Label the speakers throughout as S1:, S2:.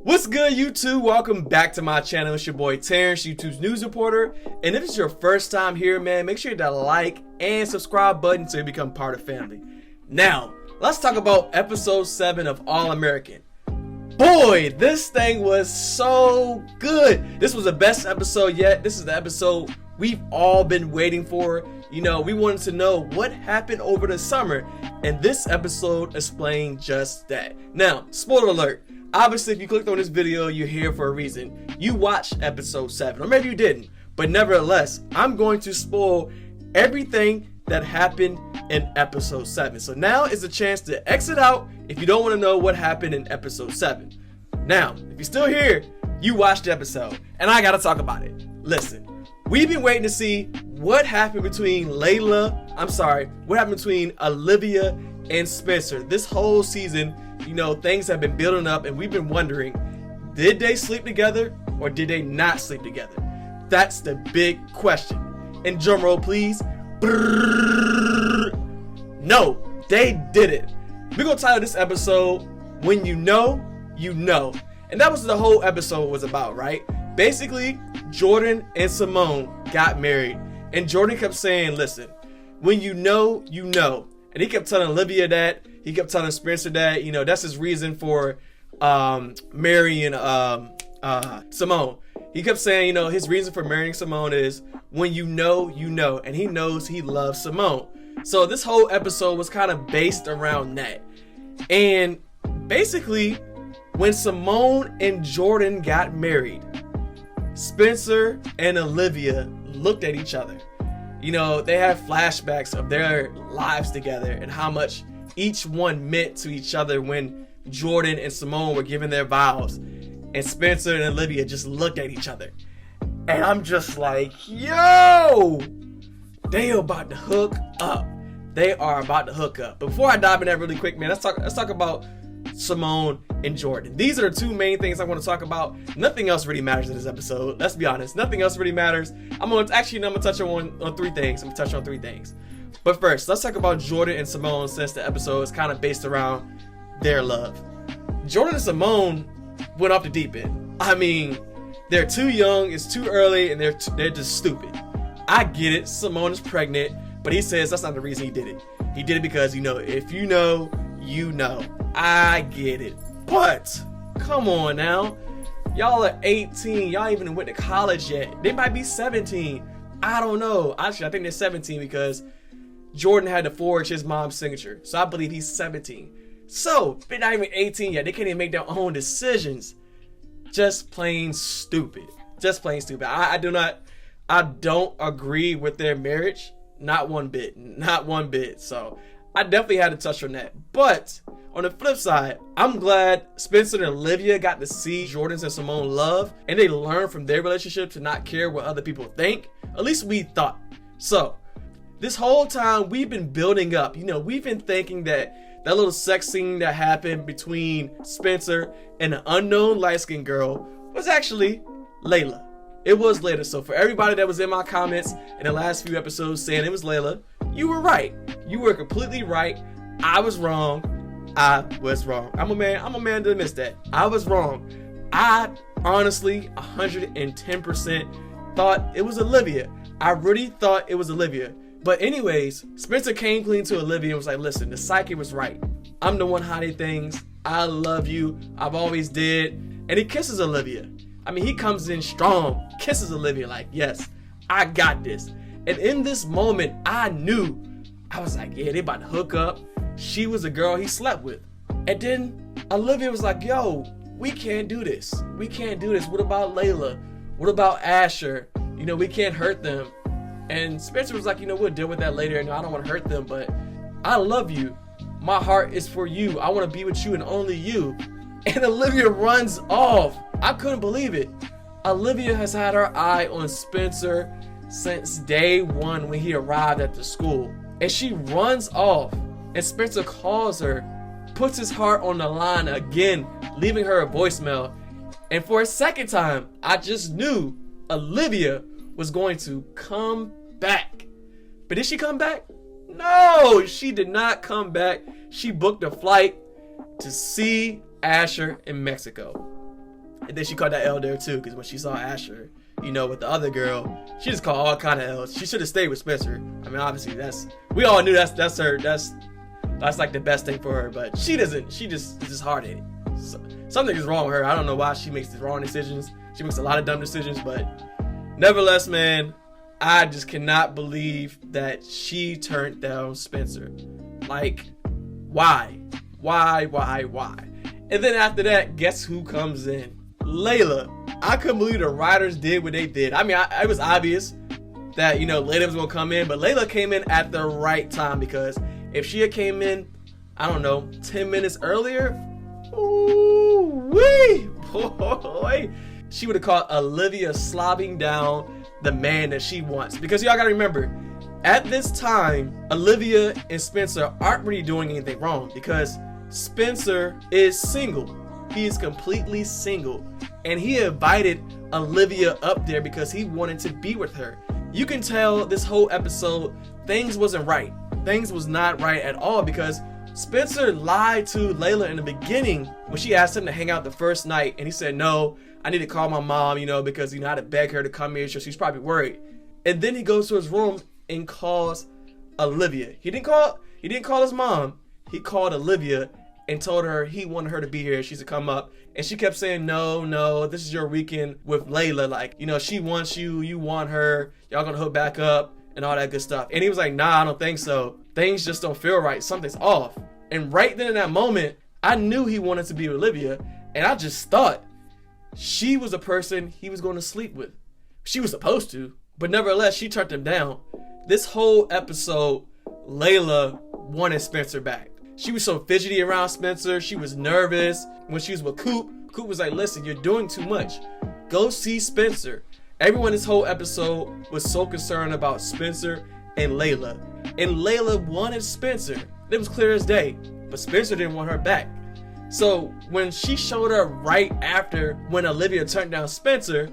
S1: What's good, YouTube? Welcome back to my channel. It's your boy Terrence, YouTube's news reporter. And if it's your first time here, man, make sure you hit that like and subscribe button so you become part of family. Now, let's talk about episode 7 of All American. Boy, this thing was so good. This was the best episode yet. This is the episode we've all been waiting for. You know, we wanted to know what happened over the summer, and this episode explained just that. Now, spoiler alert. Obviously, if you clicked on this video, you're here for a reason. You watched episode 7, or maybe you didn't. But nevertheless, I'm going to spoil everything that happened in episode 7. So now is a chance to exit out if you don't want to know what happened in episode 7. Now, if you're still here, you watched the episode, and I gotta talk about it. Listen, we've been waiting to see what happened between what happened between Olivia and Spencer. This whole season, you know, things have been building up, and we've been wondering, did they sleep together or did they not sleep together? That's the big question. And drum roll, please. No, they didn't. We're gonna title this episode, When You Know, You Know. And that was the whole episode was about, right? Basically, Jordan and Simone got married, and Jordan kept saying, listen, when you know, you know. And he kept telling Olivia that. He kept telling Spencer that, you know, that's his reason for marrying Simone. He kept saying, you know, his reason for marrying Simone is when you know, you know. And he knows he loves Simone. So this whole episode was kind of based around that. And basically, when Simone and Jordan got married, Spencer and Olivia looked at each other. You know, they have flashbacks of their lives together and how much each one meant to each other when Jordan and Simone were giving their vows. And Spencer and Olivia just looked at each other. And I'm just like, yo, they are about to hook up. They are about to hook up. But before I dive in that really quick, man, let's talk about Simone and Jordan. These are the two main things I want to talk about. Nothing else really matters in this episode. Let's be honest. Nothing else really matters. I'm gonna touch on three things. I'm gonna touch on three things. But first, let's talk about Jordan and Simone, since the episode is kind of based around their love. Jordan and Simone went off the deep end. I mean, they're too young, it's too early, and they're just stupid. I get it. Simone is pregnant, but he says that's not the reason he did it. He did it because, you know, if you know, you know. I get it. But come on now. Y'all are 18. Y'all even went to college yet. They might be 17. I don't know. Actually, I think they're 17 because Jordan had to forge his mom's signature. So I believe he's 17. So they're not even 18 yet. They can't even make their own decisions. Just plain stupid. Just plain stupid. I don't agree with their marriage. Not one bit. Not one bit. So I definitely had to touch on that. But on the flip side, I'm glad Spencer and Olivia got to see Jordan's and Simone love, and they learned from their relationship to not care what other people think. At least we thought. So this whole time we've been building up. You know, we've been thinking that little sex scene that happened between Spencer and an unknown light-skinned girl was actually Layla. It was Layla. So for everybody that was in my comments in the last few episodes saying it was Layla, you were right. You were completely right. I was wrong. I'm a man to admit that. I was wrong. I honestly 110% thought it was Olivia. I really thought it was Olivia. But anyways, Spencer came clean to Olivia and was like, listen, the psyche was right. I'm the one hiding things. I love you. I've always did. And he kisses Olivia. I mean, he comes in strong, kisses Olivia like, yes, I got this. And in this moment, I was like, yeah, they about to hook up. She was a girl he slept with. And then Olivia was like, yo, we can't do this. We can't do this. What about Layla? What about Asher? You know, we can't hurt them. And Spencer was like, you know, we'll deal with that later. And I don't want to hurt them, but I love you. My heart is for you. I want to be with you and only you. And Olivia runs off. I couldn't believe it. Olivia has had her eye on Spencer since day one when he arrived at the school. And she runs off. And Spencer calls her, puts his heart on the line again, leaving her a voicemail. And for a second time, I just knew Olivia was going to come back. But did she come back? No, she did not come back. She booked a flight to see Asher in Mexico. And then she caught that L there too, because when she saw Asher, you know, with the other girl, she just called all kind of L's. She should have stayed with Spencer. I mean, obviously we all knew that's her. That's like the best thing for her, but she doesn't. She just is just hard-headed. So, something is wrong with her. I don't know why she makes the wrong decisions. She makes a lot of dumb decisions, but nevertheless, man, I just cannot believe that she turned down Spencer. Like, why? And then after that, guess who comes in? Layla. I couldn't believe the writers did what they did. I mean, it was obvious that, you know, Layla was going to come in, but Layla came in at the right time, because if she had came in, I don't know, 10 minutes earlier, ooh-wee, boy, she would have caught Olivia slobbing down the man that she wants. Because y'all got to remember, at this time, Olivia and Spencer aren't really doing anything wrong, because Spencer is single. He is completely single. And he invited Olivia up there because he wanted to be with her. You can tell this whole episode, things wasn't right. Things was not right at all, because Spencer lied to Layla in the beginning when she asked him to hang out the first night. And he said, no, I need to call my mom, you know, because, you know, I had to beg her to come here. So she's probably worried. And then he goes to his room and calls Olivia. He didn't call his mom. He called Olivia and told her he wanted her to be here. She should come up. And she kept saying, no, this is your weekend with Layla. Like, you know, she wants you, you want her. Y'all gonna hook back up and all that good stuff. And he was like, nah, I don't think so. Things just don't feel right. Something's off. And right then in that moment, I knew he wanted to be with Olivia. And I just thought she was a person he was going to sleep with. She was supposed to. But nevertheless, she turned him down. This whole episode, Layla wanted Spencer back. She was so fidgety around Spencer. She was nervous. When she was with Coop, Coop was like, listen, you're doing too much. Go see Spencer. Everyone this whole episode was so concerned about Spencer and Layla. And Layla wanted Spencer. It was clear as day. But Spencer didn't want her back. So when she showed up right after when Olivia turned down Spencer,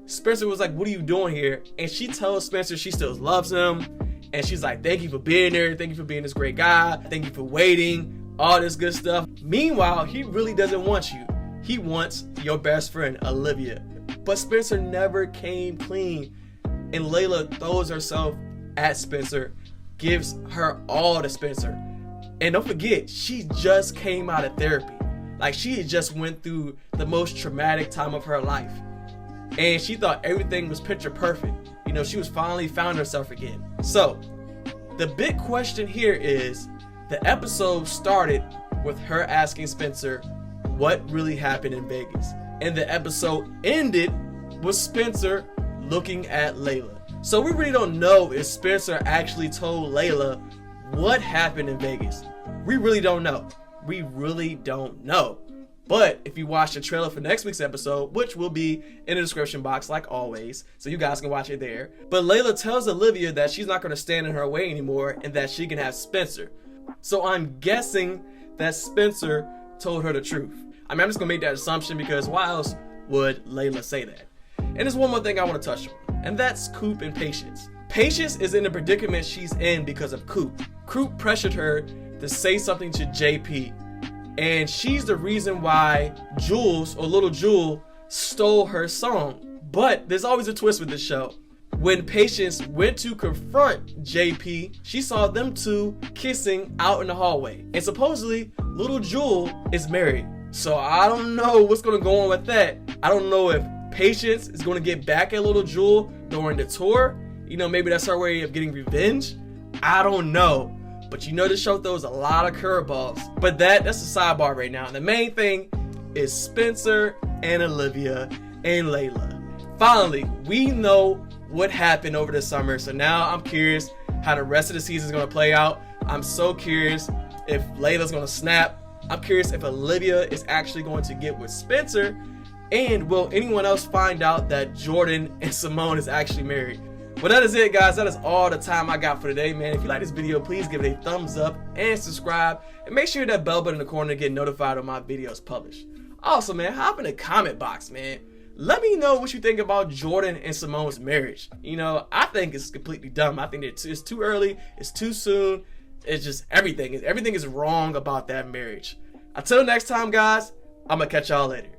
S1: Spencer was like, what are you doing here? And she tells Spencer she still loves him. And she's like, thank you for being there. Thank you for being this great guy. Thank you for waiting. All this good stuff. Meanwhile, he really doesn't want you. He wants your best friend, Olivia. But Spencer never came clean. And Layla throws herself at Spencer, gives her all to Spencer. And don't forget, she just came out of therapy. Like, she had just went through the most traumatic time of her life. And she thought everything was picture perfect. You know, she was finally found herself again. So, the big question here is, the episode started with her asking Spencer what really happened in Vegas. And the episode ended with Spencer looking at Layla. So we really don't know if Spencer actually told Layla what happened in Vegas. We really don't know. We really don't know. But if you watch the trailer for next week's episode, which will be in the description box like always, so you guys can watch it there. But Layla tells Olivia that she's not going to stand in her way anymore and that she can have Spencer. So I'm guessing that Spencer told her the truth. I mean, I'm just going to make that assumption because why else would Layla say that? And there's one more thing I want to touch on, and that's Coop and Patience. Patience is in the predicament she's in because of Coop. Coop pressured her to say something to JP. And she's the reason why Jules, or Little Jewel, stole her song. But there's always a twist with this show. When Patience went to confront JP, she saw them two kissing out in the hallway. And supposedly, Little Jewel is married. So I don't know what's going to go on with that. I don't know if Patience is going to get back at Little Jewel during the tour. You know, maybe that's her way of getting revenge. I don't know. But you know, this show throws a lot of curveballs. But that's a sidebar right now. The main thing is Spencer and Olivia and Layla. Finally, we know what happened over the summer. So now I'm curious how the rest of the season is going to play out. I'm so curious if Layla's going to snap. I'm curious if Olivia is actually going to get with Spencer. And will anyone else find out that Jordan and Simone is actually married? Well, that is it, guys. That is all the time I got for today, man. If you like this video, please give it a thumbs up and subscribe. And make sure you hit that bell button in the corner to get notified when my videos published. Also, man, hop in the comment box, man. Let me know what you think about Jordan and Simone's marriage. You know, I think it's completely dumb. I think it's too early. It's too soon. It's just everything is wrong about that marriage. Until next time, guys, I'm going to catch y'all later.